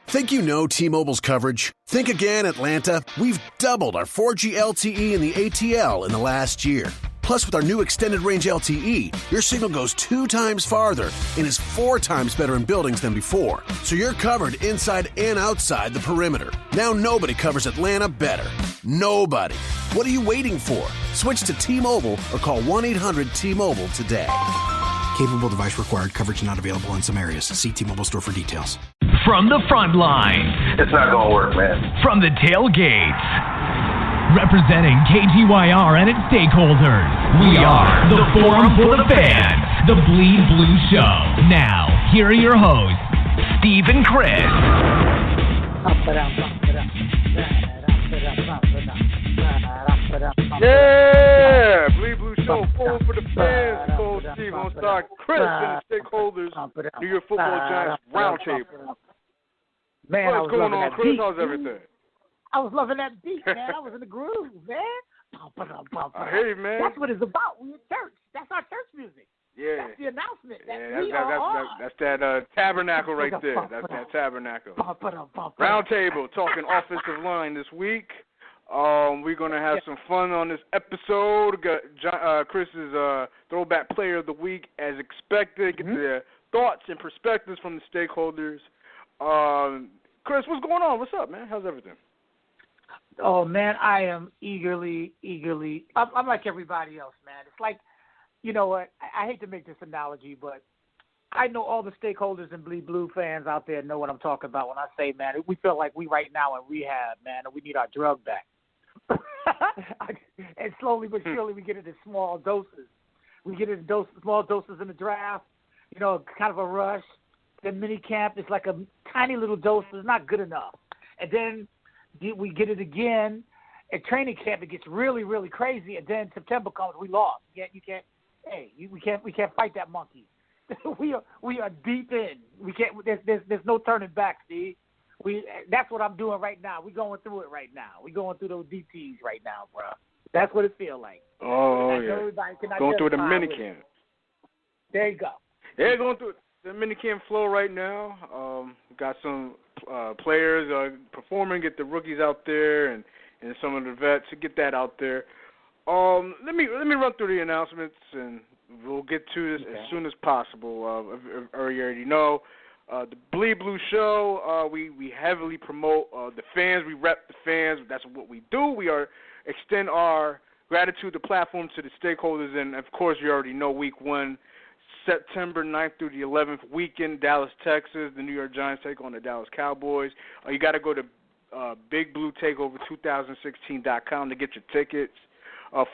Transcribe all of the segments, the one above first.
Think you know T-Mobile's coverage? Think again, Atlanta. We've doubled our 4G LTE in the ATL in the last year. Plus, with our new extended range LTE, your signal goes 2 times farther and is 4 times better in buildings than before. So you're covered inside and outside the perimeter. Now nobody covers Atlanta better. Nobody. What are you waiting for? Switch to T-Mobile or call 1-800-T-Mobile today. Capable device required. Coverage not available in some areas. See T-Mobile store for details. From the front line. It's not going to work, man. From the tailgates. Representing KGYR and its stakeholders, we are the Forum for the Fans, the Bleed Blue Show. Now, here are your hosts, Steve and Chris. Yeah, Bleed Blue Show, Forum for the Fans. Coach Steve on stock, Chris and the stakeholders, New York Football Giants Roundtable. Man, what's going on, Chris? How's everything? I was loving that beat, man. I was in the groove, man. I hear you, man. That's what it's about. We in church. That's our church music. Yeah. That's the announcement. That's that tabernacle right there. That's that tabernacle. Roundtable, talking offensive line this week. We're going to have some fun on this episode. Chris's Throwback Player of the Week, as expected. Get the thoughts and perspectives from the stakeholders. Chris, what's going on? What's up, man? How's everything? Oh, man, I am eagerly. I'm like everybody else, man. It's like, you know what? I hate to make this analogy, but I know all the stakeholders and Bleed Blue fans out there know what I'm talking about when I say, man, we feel like we right now in rehab, man, and we need our drug back. And slowly but surely we get it in small doses. We get it in small doses in the draft, you know, kind of a rush. Then mini camp is like a tiny little dose. It's not good enough. And then we get it again at training camp. It gets really, really crazy. And then September comes, we lost. We can't fight that monkey. we are deep in. We can't. There's no turning back, Steve. That's what I'm doing right now. We're going through it right now. We're going through those DTs right now, bro. That's what it feels like. Oh, yeah. Going through the mini camp. There you go. Yeah, going through the minicamp flow right now. Got some players performing, get the rookies out there, and some of the vets to get that out there. Let me run through the announcements, and we'll get to this as soon as possible. You already know the Bleed Blue Show. We heavily promote the fans. We rep the fans. That's what we do. We extend our gratitude, the platform, to the stakeholders, and of course, you already know Week 1. September 9th through the 11th weekend, Dallas, Texas. The New York Giants take on the Dallas Cowboys. You got to go to BigBlueTakeover2016.com to get your tickets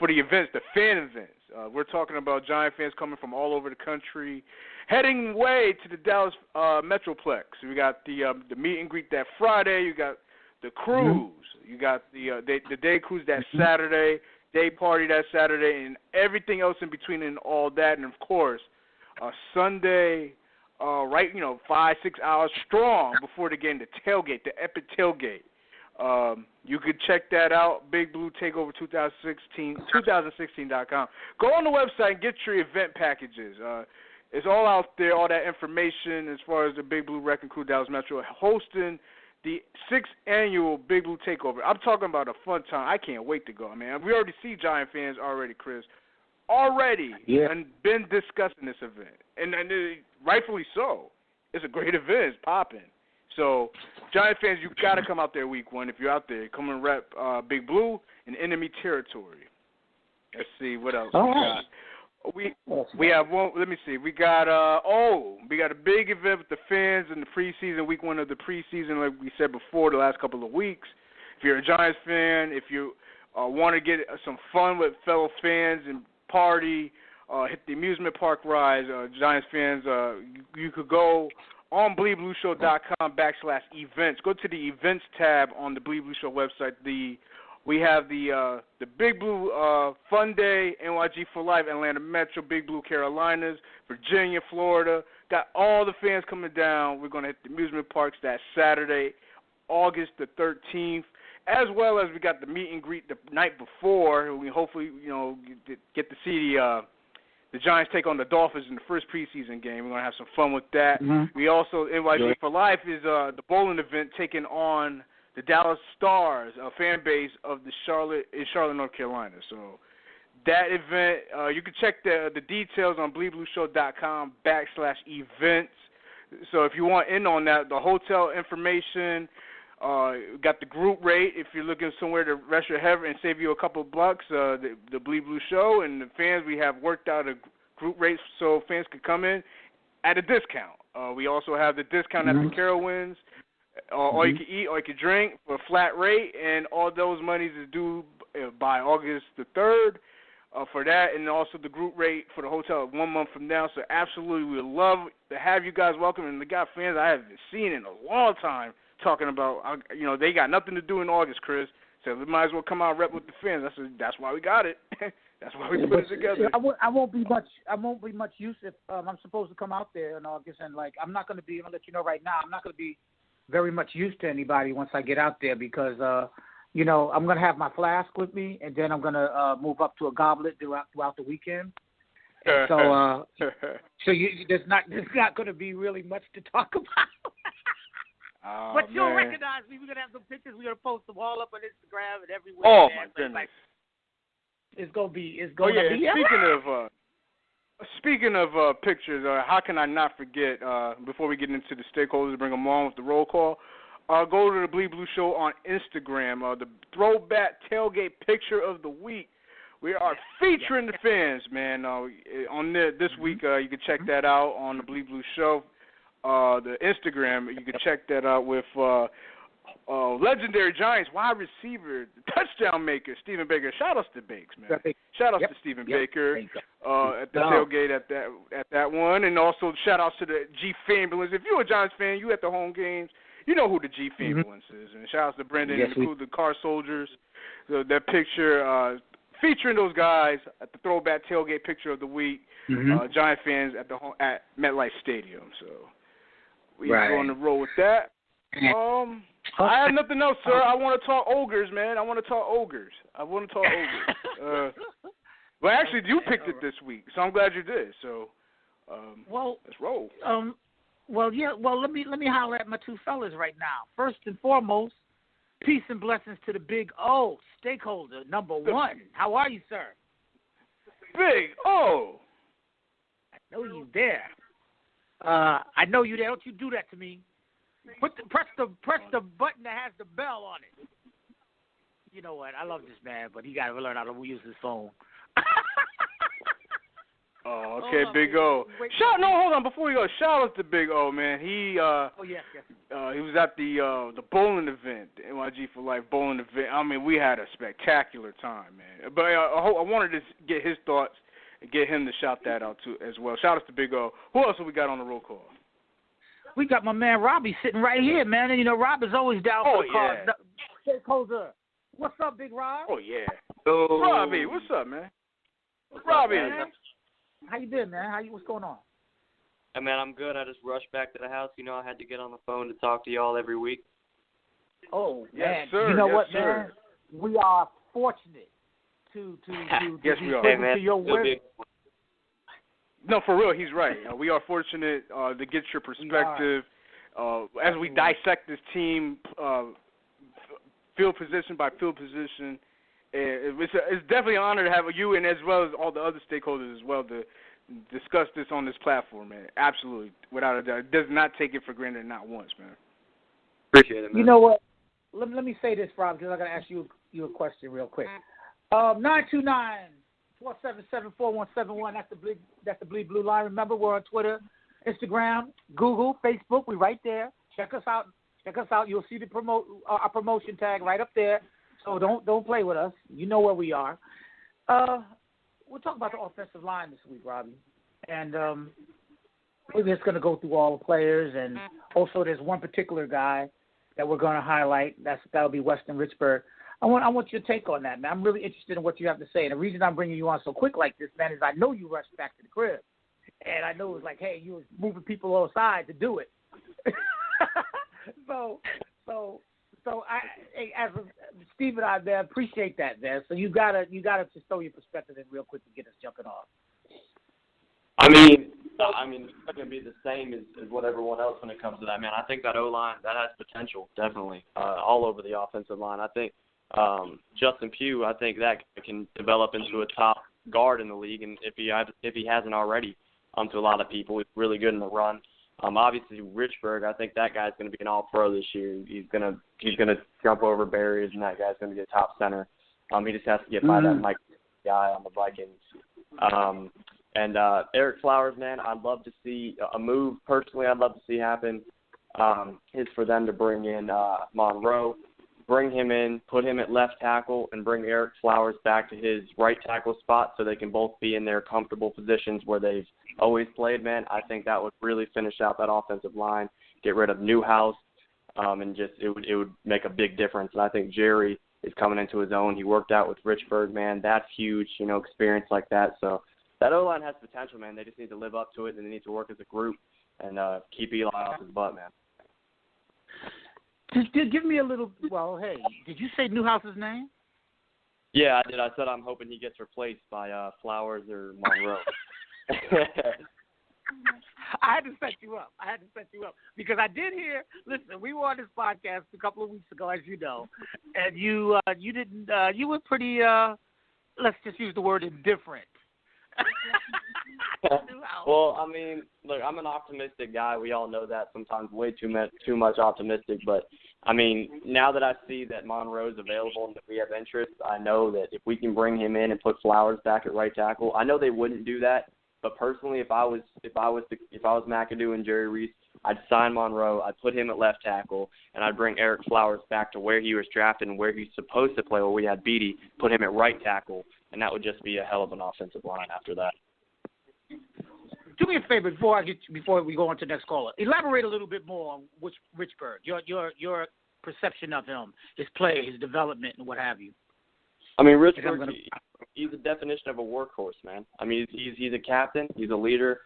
for the events, the fan events. We're talking about Giant fans coming from all over the country, heading way to the Dallas Metroplex. So we got the meet and greet that Friday. You got the cruise. You got the day cruise that Saturday, day party that Saturday, and everything else in between and all that. And, of course, Sunday, 5-6 hours strong before the game, the tailgate, the epic tailgate. You could check that out, Big Blue Takeover 2016.com. Go on the website and get your event packages. It's all out there, all that information as far as the Big Blue Wrecking Crew Dallas Metro hosting the 6th annual Big Blue Takeover. I'm talking about a fun time. I can't wait to go. I mean, we already see Giant fans already, Chris. And been discussing this event, and rightfully so. It's a great event. It's popping. So, Giant fans, you got to come out there Week 1. If you're out there, come and rep Big Blue in enemy territory. Let's see what else we got. We have one. Let me see. We got we got a big event with the fans in the preseason, Week 1 of the preseason, like we said before, the last couple of weeks. If you're a Giants fan, if you want to get some fun with fellow fans and party, hit the amusement park rides, Giants fans, you could go on bleedblueshow.com/events. Go to the events tab on the Bleed Blue Show website. We have the Big Blue Fun Day, NYG for Life, Atlanta Metro, Big Blue Carolinas, Virginia, Florida. Got all the fans coming down. We're going to hit the amusement parks that Saturday, August the 13th. As well as we got the meet and greet the night before. We hopefully, get to see the Giants take on the Dolphins in the first preseason game. We're going to have some fun with that. Mm-hmm. We also, NYG for Life is the bowling event taking on the Dallas Stars, a fan base of the Charlotte, North Carolina. So that event, you can check the details on bleedblueshow.com/events. So if you want in on that, the hotel information, got the group rate. If you're looking somewhere to rest your head and save you a couple of bucks, the Bleed Blue Show and the fans, we have worked out a group rate so fans can come in at a discount. We also have the discount at the Carowinds. All you can eat, all you can drink for a flat rate, and all those monies is due by August the 3rd. For that, and also the group rate for the hotel 1 month from now. So absolutely, we would love to have you guys welcome. And the got fans I haven't seen in a long time talking about, they got nothing to do in August, Chris. So we might as well come out and rep with the fans. That's why we got it. That's why we put it together. I won't be much use if I'm supposed to come out there in August, and I'm not going to be. I'm going to let you know right now. I'm not going to be very much use to anybody once I get out there because. I'm going to have my flask with me, and then I'm going to move up to a goblet throughout the weekend. And so there's not going to be really much to talk about. But you'll recognize me. We're going to have some pictures. We're going to post them all up on Instagram and everywhere. Oh, my goodness. It's going to be. Speaking of pictures, how can I not forget, before we get into the stakeholders, bring them on with the roll call, go to the Bleed Blue Show on Instagram. The throwback tailgate picture of the week. We are featuring the fans, man. On this week, you can check that out on the Bleed Blue Show. The Instagram, you can check that out with legendary Giants wide receiver, touchdown maker, Stephen Baker. Shout outs to Bakes, man. Shout outs to Stephen Baker at the tailgate at that one. And also shout outs to the G Fambulance. If you're a Giants fan, you at the home games, you know who the G Fambulance is. And shout outs to Brendan and the crew, the Car Soldiers. So that picture featuring those guys at the throwback tailgate picture of the week. Giant fans at MetLife Stadium. So we're going to roll with that. I have nothing else, sir. I want to talk ogres, man. I want to talk ogres. Well, actually, you picked it this week, so I'm glad you did. So, let's roll. Well, let me holler at my two fellas right now. First and foremost, peace and blessings to the Big O, stakeholder number one. How are you, sir? Big O. I know you there. I know you there. Don't you do that to me. Press the button that has the bell on it. You know what? I love this man, but he got to learn how to use his phone. Oh, okay, Big O. Hold on. Before we go, shout out to Big O, man. He yes. He was at the bowling event, the NYG for Life bowling event. I mean, we had a spectacular time, man. But I wanted to get his thoughts and get him to shout that out too as well. Shout out to Big O. Who else have we got on the roll call? We got my man Robbie sitting right here, man. And Rob is always down for the cause. Stakeholder. What's up, Big Rob? Oh yeah. Robbie, what's up, man? Robbie. Man? How you been, man? What's going on? Hey, man, I'm good. I just rushed back to the house. I had to get on the phone to talk to y'all every week. Oh, yes, man. Sir. You know what, sir. man? We are fortunate to yes, we are. Hey, man, to your work. No, for real, he's right. We are fortunate to get your perspective as we dissect this team, field position by field position. It's definitely an honor to have you and as well as all the other stakeholders as well to discuss this on this platform, man. Absolutely, without a doubt. It does not take it for granted, not once, man. Appreciate it, man. You know what? Let me say this, Rob, because I got to ask you a question real quick. 929-477-4171. That's the Bleed Blue line. Remember, we're on Twitter, Instagram, Google, Facebook. We're right there. Check us out. You'll see our promotion tag right up there. So don't play with us. You know where we are. We'll talk about the offensive line this week, Robbie. And we're just going to go through all the players. And also there's one particular guy that we're going to highlight. That'll be Weston Richburg. I want your take on that, man. I'm really interested in what you have to say. And the reason I'm bringing you on so quick like this, man, is I know you rushed back to the crib. And I know it was like, hey, you was moving people aside to do it. So as Steve and I, man, appreciate that, man. So you gotta just throw your perspective in real quick to get us jumping off. I mean, it's not going to be the same as what everyone else when it comes to that, man. I think that O-line, that has potential, definitely, all over the offensive line. I think Justin Pugh, I think that can develop into a top guard in the league, and if he hasn't already, to a lot of people, he's really good in the run. Obviously, Richburg, I think that guy's going to be an all-pro this year. He's gonna jump over barriers, and that guy's going to be a top center. He just has to get by that Mike guy on the Vikings. And Eric Flowers, man, I'd love to see a move. Personally, I'd love to see happen is for them to bring in Monroe, bring him in, put him at left tackle, and bring Eric Flowers back to his right tackle spot so they can both be in their comfortable positions where they've always played, man. I think that would really finish out that offensive line, get rid of Newhouse, and just it would make a big difference. And I think Jerry is coming into his own. He worked out with Richburg, man. That's huge, experience like that. So that O-line has potential, man. They just need to live up to it, and they need to work as a group and keep Eli off his butt, man. Just give me a little. Well, hey, did you say Newhouse's name? Yeah, I did. I said I'm hoping he gets replaced by Flowers or Monroe. I had to set you up because I did hear. Listen, we were on this podcast a couple of weeks ago, as you know, and you didn't. You were pretty. Let's just use the word indifferent. Well, I mean, look, I'm an optimistic guy. We all know that sometimes way too much optimistic. But, I mean, now that I see that Monroe's available and that we have interest, I know that if we can bring him in and put Flowers back at right tackle, I know they wouldn't do that. But personally, if I was McAdoo and Jerry Reese, I'd sign Monroe, I'd put him at left tackle, and I'd bring Eric Flowers back to where he was drafted and where he's supposed to play, where we had Beatty, put him at right tackle, and that would just be a hell of an offensive line after that. Do me a favor before we go on to the next caller. Elaborate a little bit more on Richburg, your perception of him, his play, his development, and what have you. I mean, Richburg, he's the definition of a workhorse, man. I mean, he's a captain. He's a leader.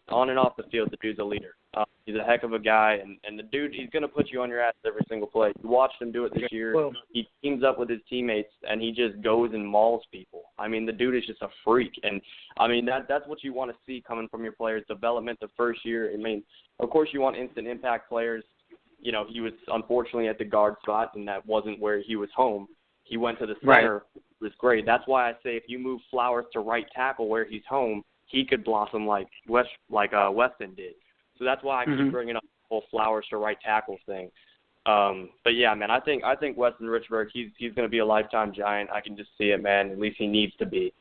On and off the field, the dude's a leader. He's a heck of a guy, and the dude, he's going to put you on your ass every single play. You watched him do it this year. He teams up with his teammates, and he just goes and mauls people. I mean, the dude is just a freak. And, I mean, that's what you want to see coming from your players, development the first year. I mean, of course you want instant impact players. He was unfortunately at the guard spot, and that wasn't where he was home. He went to the center. Right. It was great. That's why I say if you move Flowers to right tackle where he's home, he could blossom like Weston did. So that's why I keep bringing up the whole Flowers to right tackle thing. But yeah, man, I think Weston Richburg, he's going to be a lifetime Giant. I can just see it, man. At least he needs to be,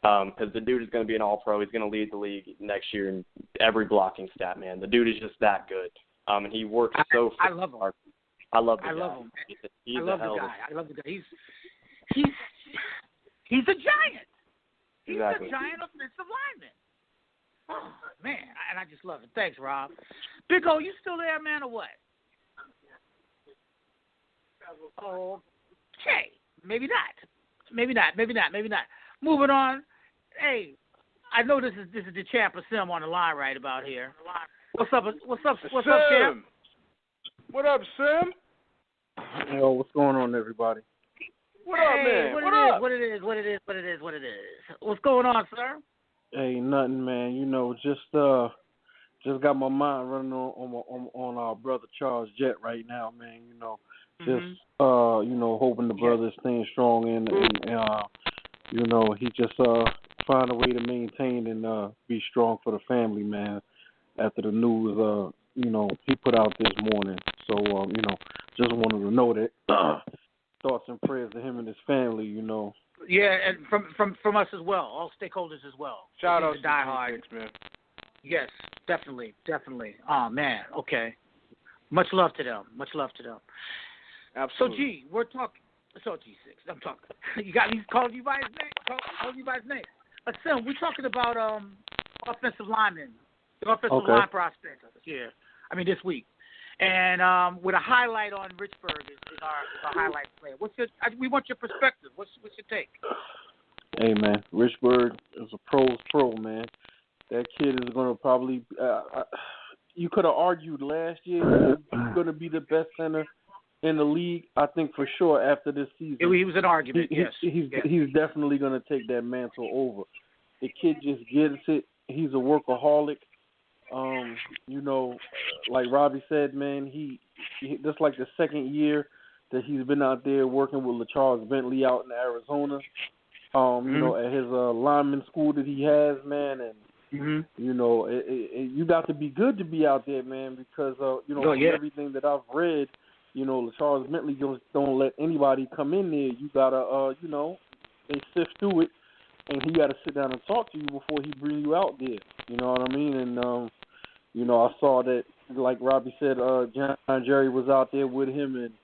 because the dude is going to be an All-Pro. He's going to lead the league next year in every blocking stat, man. The dude is just that good, and he works so hard. I love him. I love the guy. I love him. He's I love the guy. I love the guy. He's a giant. He's exactly. a giant offensive lineman. Oh, man, and I just love it. Thanks, Rob. Big O, you still there, man, or what? Okay. Maybe not. Moving on. Hey, I know this is the champ of Sim on the line right about here. What's up, champ? What up, Sim? Yo, what's going on, everybody? What up, man? What it is. What's going on, sir? Hey, nothing, man. Just got my mind running on our brother Charles Jett right now, man. Hoping the brother's staying strong and he just find a way to maintain and be strong for the family, man. After the news, he put out this morning. So, just wanted to know that thoughts and prayers to him and his family, Yeah, and from us as well, all stakeholders as well. Shout out to Die Hard, man. Yes, definitely. Oh man, okay. Much love to them. Absolutely. So G, we're talking. So G6, I'm talking. You got me calling you by his name. Calling you by his name. Sim, we're talking about offensive linemen, the offensive line prospects. Yeah, I mean this week. And with a highlight on Richburg is our highlight player. We want your perspective. What's your take? Hey, man, Richburg is a pro's pro, man. That kid is going to probably you could have argued last year he's going to be the best center in the league. I think for sure after this season. He was an argument, yes. He's definitely going to take that mantle over. The kid just gets it. he's a workaholic. You know, like Robbie said, man, he that's like the second year that he's been out there working with LaCharles Bentley out in Arizona. You know, at his lineman school that he has, man, and you know, you got to be good to be out there, man, because you know, from everything that I've read, you know, LaCharles Bentley just don't let anybody come in there. You gotta, you know, they sift through it, and he got to sit down and talk to you before he bring you out there. You know what I mean? And you know, I saw that, like Robbie said, John Jerry was out there with him, and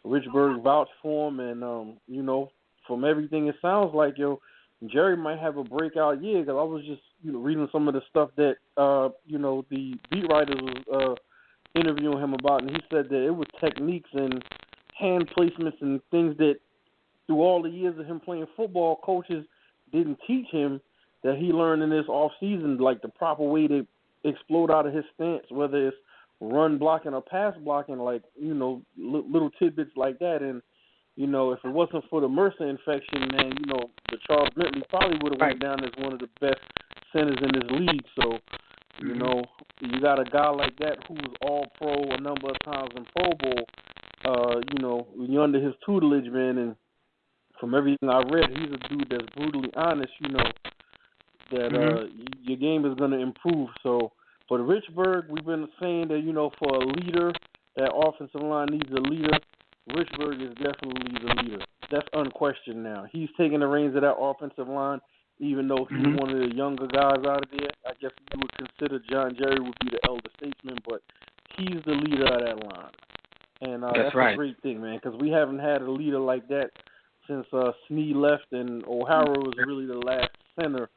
Richburg vouched for him, and you know, from everything it sounds like, yo, Jerry might have a breakout year, because I was just, you know, reading some of the stuff that you know, the beat writers was interviewing him about, and he said that it was techniques and hand placements and things that through all the years of him playing football, coaches didn't teach him, that he learned in this off season, like the proper way to explode out of his stance, whether it's run blocking or pass blocking, like, you know, little tidbits like that. And you know, if it wasn't for the MRSA infection, man, you know, the Charles Bentley probably would have went down as one of the best centers in this league. So, you know, you got a guy like that who's all pro a number of times in Pro Bowl, you know, you're under his tutelage, man, and from everything I read, he's a dude that's brutally honest, you know, that your game is going to improve. So, but Richburg, we've been saying that, you know, for a leader, that offensive line needs a leader. Richburg is definitely the leader. That's unquestioned now. He's taking the reins of that offensive line, even though he's one of the younger guys out of there. I guess you would consider John Jerry would be the elder statesman, but he's the leader of that line. And that's a great thing, man, because we haven't had a leader like that since Snead left, and O'Hara was really the last center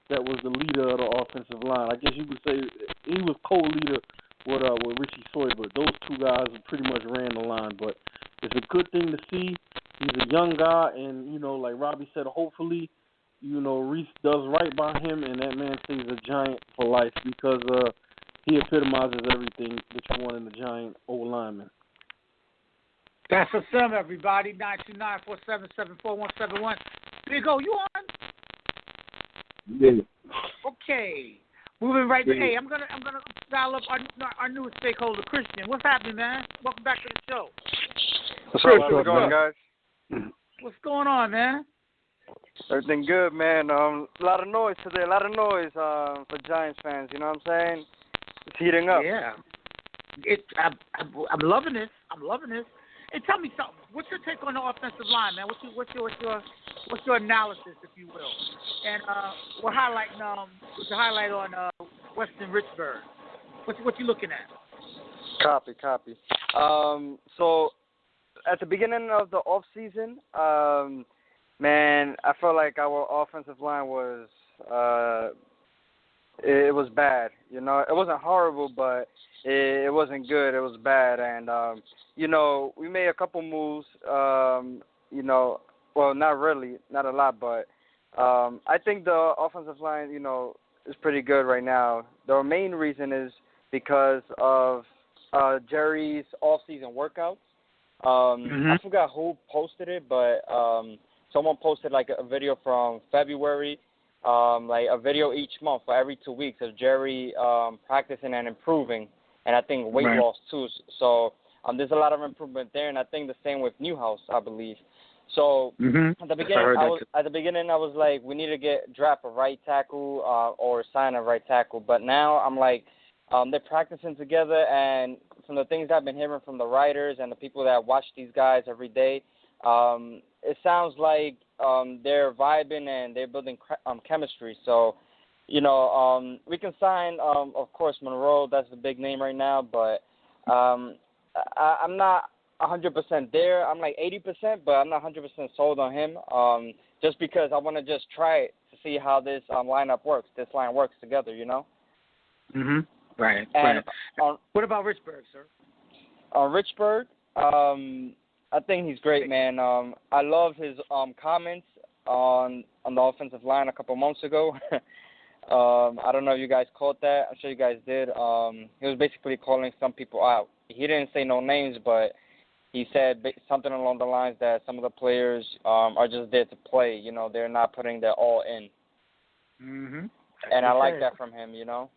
that was the leader of the offensive line. I guess you could say he was co-leader with Richie Soy, but those two guys pretty much ran the line. But it's a good thing to see. He's a young guy, and, you know, like Robbie said, hopefully, you know, Reese does right by him, and that man stays a Giant for life, because he epitomizes everything that you want in a Giant old lineman. That's what's up, everybody. 929-477-4171. Big O, you on? Yeah. Okay. Moving right to I'm gonna dial up our newest stakeholder, Christian. What's happening, man? Welcome back to the show. What's going, guys? What's going on, man? Everything good, man. A lot of noise today. A lot of noise for Giants fans. You know what I'm saying? It's heating up. Yeah. I'm loving this. Hey, tell me something. What's your take on the offensive line, man? What's your analysis, if you will? And we're highlighting with the highlight on Weston Richburg. What you looking at? Copy. So at the beginning of the off season, man, I felt like our offensive line was it was bad. You know, it wasn't horrible, but it wasn't good. It was bad, and you know, we made a couple moves. You know, well, not really, not a lot, but I think the offensive line, you know, is pretty good right now. The main reason is because of Jerry's off-season workouts. I forgot who posted it, but someone posted like a video from February, like a video each month for every 2 weeks of Jerry practicing and improving, and I think weight loss too. So there's a lot of improvement there, and I think the same with Newhouse, I believe. So at the beginning, I was like, we need to draft a right tackle or sign a right tackle. But now I'm like, they're practicing together, and from the things I've been hearing from the writers and the people that watch these guys every day, it sounds like they're vibing and they're building chemistry. So, you know, we can sign, of course, Monroe. That's the big name right now, but I'm not 100% there. I'm like 80%, but I'm not 100% sold on him. Just because I want to just try it to see how this lineup works. This line works together, you know. Right. And what about Richburg, sir? Richburg, I think he's great, man. I love his comments on the offensive line a couple months ago. I don't know if you guys caught that. I'm sure you guys did. He was basically calling some people out. He didn't say no names, but he said something along the lines that some of the players are just there to play. You know, they're not putting their all in. And I like that from him, you know.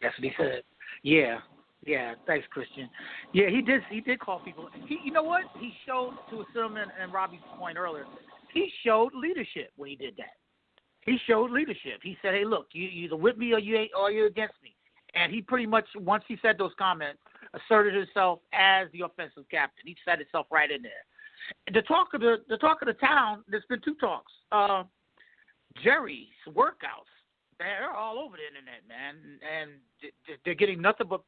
That's what he said. Yeah. Thanks, Christian. Yeah, he did call people. You know what? He showed, to Silman and Robbie's point earlier, he showed leadership when he did that. He showed leadership. He said, "Hey, look, you either with me or you're against me." And he pretty much, once he said those comments, asserted himself as the offensive captain. He set himself right in there. The talk of the town. There's been two talks. Jerry's workouts. They're all over the internet, man, and they're getting nothing but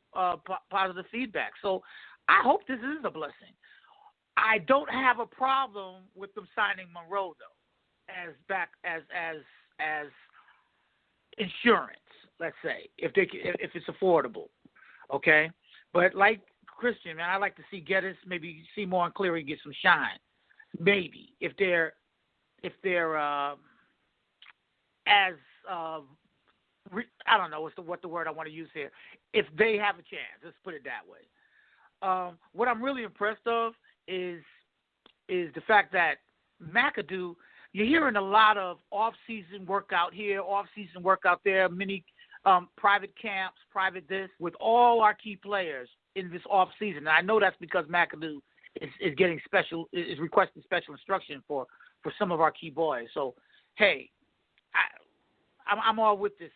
positive feedback. So I hope this is a blessing. I don't have a problem with them signing Monroe though, as insurance. Let's say if it's affordable, okay. But like Christian, man, I like to see Geddes, maybe Seymour and Cleary get some shine. Maybe if they're as I don't know what the word I want to use here. If they have a chance, let's put it that way. What I'm really impressed of is the fact that McAdoo, you're hearing a lot of off-season workout here, off-season workout there, mini private camps, private this, with all our key players in this off-season. And I know that's because McAdoo is getting is requesting special instruction for some of our key boys. So, hey, I'm all with this.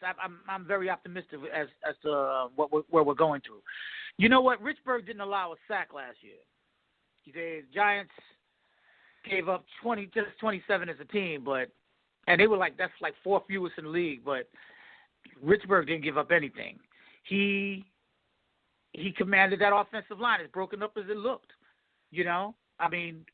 I'm very optimistic as to where we're going through. You know what? Richburg didn't allow a sack last year. The Giants gave up 27 as a team, and they were that's like fourth fewest in the league. But Richburg didn't give up anything. He commanded that offensive line as broken up as it looked. You know, I mean,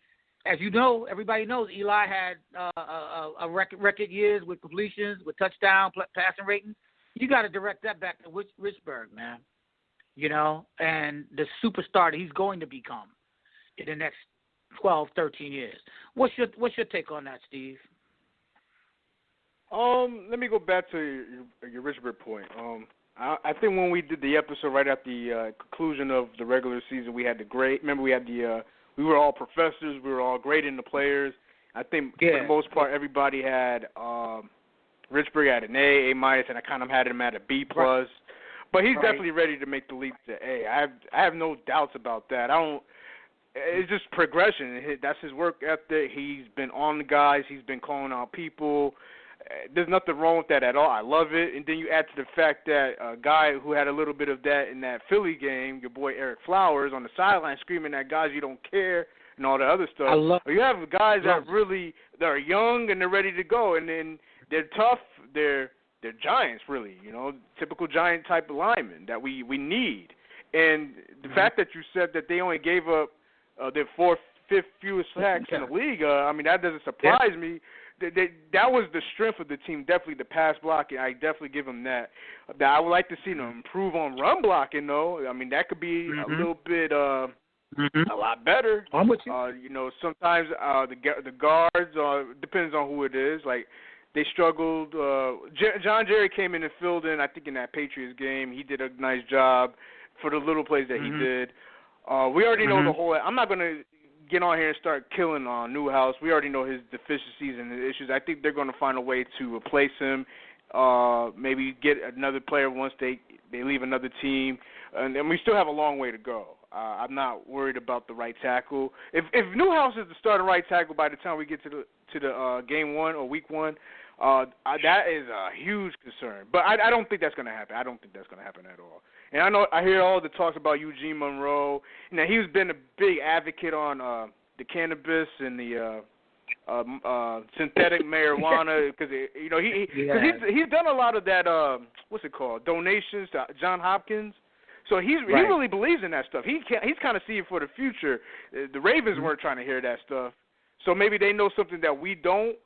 as you know, everybody knows Eli had a record years with completions, with touchdown, passing rating. You got to direct that back to Richburg, man. You know, and the superstar that he's going to become in the next 12, 13 years. What's your take on that, Steve? Let me go back to your Richburg point. I think when we did the episode right at the conclusion of the regular season, we had we were all professors. We were all grading the players. I think for the most part, everybody had Richburg at an A minus, and I kind of had him at a B plus. Right. But he's definitely ready to make the leap to A. I have no doubts about that. It's just progression. That's his work ethic. He's been on the guys. He's been calling out people. There's nothing wrong with that at all. I love it. And then you add to the fact that a guy who had a little bit of that in that Philly game, your boy Eric Flowers, on the sideline screaming at guys you don't care and all the other stuff. You have guys that are young and they're ready to go, and then they're tough. They're giants, really. You know, typical giant type of linemen that we need. And the fact that you said that they only gave up their fifth fewest sacks in the league, I mean, that doesn't surprise me. That was the strength of the team, definitely the pass blocking. I definitely give them that. I would like to see them improve on run blocking, though. I mean, that could be a little bit a lot better. I'm with you. You know, sometimes the guards, depends on who it is. Like, they struggled. John Jerry came in and filled in, I think, in that Patriots game. He did a nice job for the little plays that he did. We already know the whole – I'm not going to get on here and start killing on Newhouse. We already know his deficiencies and his issues. I think they're going to find a way to replace him, maybe get another player once they leave another team. And we still have a long way to go. I'm not worried about the right tackle. If Newhouse is the starting right tackle by the time we get to the game one or week one, that is a huge concern. But I don't think that's going to happen. I don't think that's going to happen at all. And I hear all the talks about Eugene Monroe. You know, he's been a big advocate on the cannabis and the synthetic marijuana because he's done a lot of that. What's it called? Donations to Johns Hopkins. So he really believes in that stuff. He's kind of seeing for the future. The Ravens weren't trying to hear that stuff, so maybe they know something that we don't.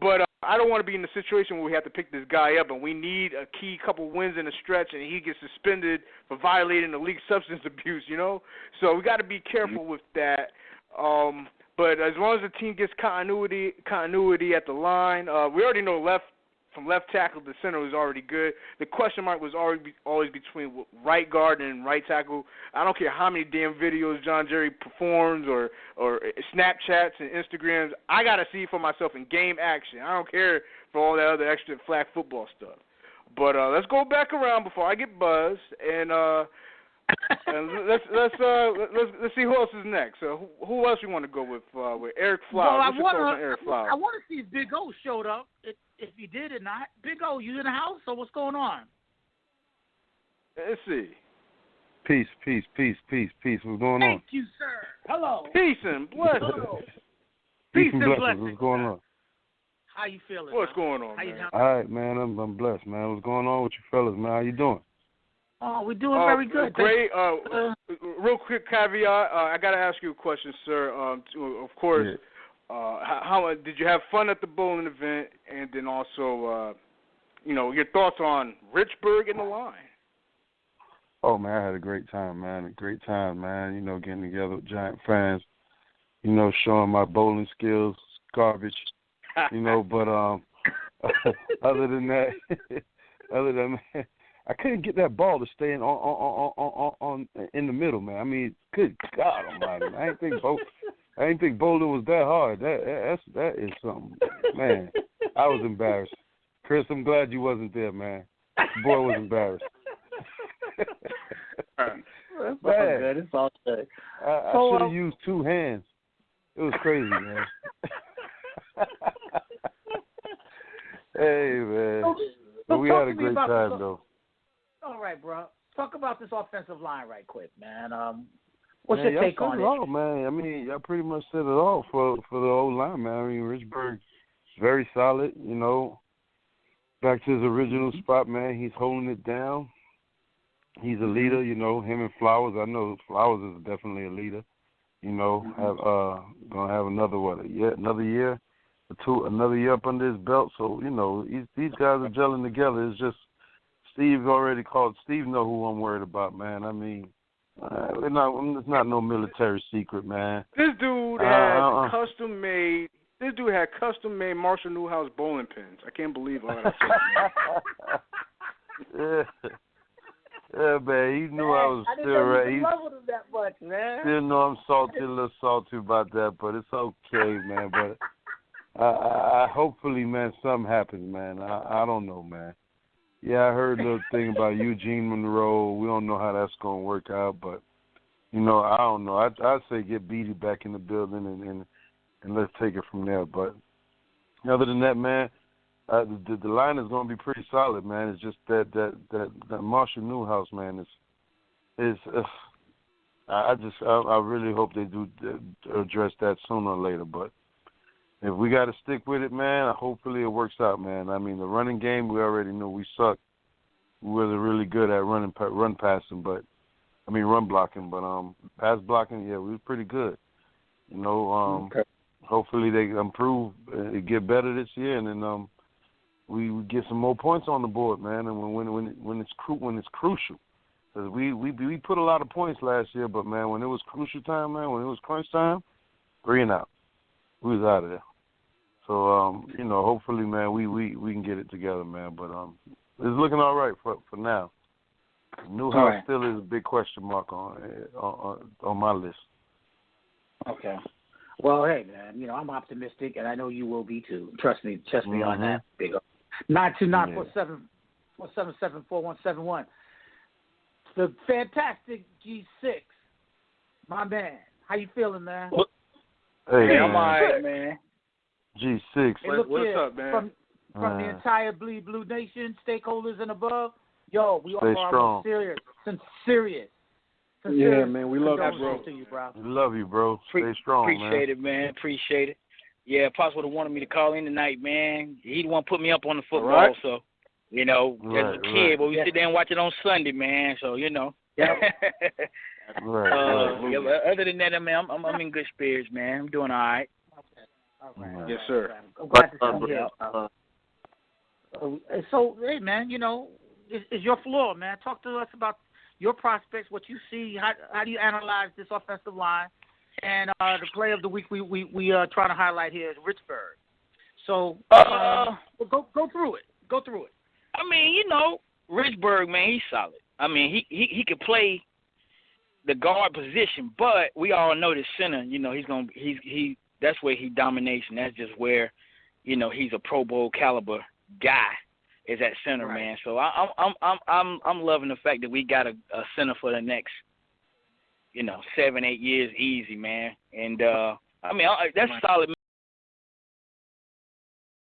But I don't want to be in the situation where we have to pick this guy up and we need a key couple wins in a stretch and he gets suspended for violating the league substance abuse, you know? So we got to be careful with that. But as long as the team gets continuity at the line, we already know from left tackle to center was already good. The question mark was always between right guard and right tackle. I don't care how many damn videos John Jerry performs or Snapchats and Instagrams. I got to see it for myself in game action. I don't care for all that other extra flag football stuff. But let's go back around before I get buzzed, and let's see who else is next. So who else you want to go with Eric Flowers? Well, What's your thoughts on Eric Flowers? I want to see if Big O showed up. If he did or not. Big O, you in the house? So what's going on? Let's see. Peace. What's going on? Thank you, sir. Hello. Peace and blessings. Hello. Peace and blessings. What's going on? How you feeling? What's man? going on, man? All right, man. I'm blessed, man. What's going on with you fellas, man? How you doing? Oh, we're doing very good. Great. Real quick caveat. I got to ask you a question, sir. Of course, how did you have fun at the bowling event? And then also, your thoughts on Richburg and the line. Oh, man, I had a great time, man. Getting together with Giant fans, showing my bowling skills, garbage, but other than that, I couldn't get that ball to stay on in the middle, man. I mean, good God Almighty, man. I didn't think bowling was that hard. That is something, man. I was embarrassed. Chris, I'm glad you wasn't there, man. The boy was embarrassed. That's all good. It's all good. I should have used two hands. It was crazy, man. Hey, man. But we had a great time, though. All right, bro. Talk about this offensive line right quick, man. What's your take on it? All, man. I mean, I pretty much said it all for the old line, man. I mean, Richburg's very solid, Back to his original spot, man. He's holding it down. He's a leader, him and Flowers. I know Flowers is definitely a leader. Gonna have another year or two, another year up under his belt. So these guys are gelling together. It's just Steve already called. Steve know who I'm worried about, man. I mean, it's not no military secret, man. This dude had custom made. This dude had custom made Marshall Newhouse bowling pins. I can't believe all that. Yeah, man, he knew I was still right. I didn't know you loved him that much, man. Still know I'm a little salty about that, but it's okay, man. But I hopefully, man, something happens, man. I don't know, man. Yeah, I heard a little thing about Eugene Monroe. We don't know how that's going to work out, but, I don't know. I'd say get Beatty back in the building and let's take it from there. But other than that, man, the line is going to be pretty solid, man. It's just that Marshall Newhouse, man, I really hope they do address that sooner or later. But if we got to stick with it, man, hopefully it works out, man. I mean, the running game, we already knew we sucked. We wasn't really good at run passing, run blocking. But pass blocking, yeah, we was pretty good. Okay. Hopefully they improve, get better this year, and then we get some more points on the board, man. And when it's crucial, because we put a lot of points last year, but man, when it was crucial time, man, when it was crunch time, 3 and out, we was out of there. So hopefully, man, we can get it together, man. But it's looking all right for now. Newhouse still is a big question mark on my list. Okay. Well, hey, man, I'm optimistic, and I know you will be too. Trust me on that. Big up. 929-477-4171. The fantastic G6, my man. How you feeling, man? Hey, I'm all right, man. G6. Hey, what's up, man? From the entire Bleed Blue Nation, stakeholders and above, we Stay strong. Serious. Yeah, man, we love you, bro. To you, bro. We love you, bro. Stay strong, Appreciate it, man. Appreciate it. Yeah, Pops would have wanted me to call in tonight, man. He'd want to put me up on the football, so, as a kid, but we sit there and watch it on Sunday, man, so, Yeah. Other than that, man, I'm in good spirits, man. I'm doing all right. Okay. All right. Yes, sir. I'm glad to see you. So, hey, man, it's your floor, man. Talk to us about your prospects, what you see. How do you analyze this offensive line? And the play of the week we trying to highlight here is Richburg. So go through it. Go through it. I mean, Richburg, man, he's solid. I mean, he could play the guard position, but we all know the center. He's that's where he dominates, and that's just where he's a Pro Bowl caliber guy. is at center, man. So I'm loving the fact that we got a center for the next, 7-8 years easy, man. And I mean that's solid.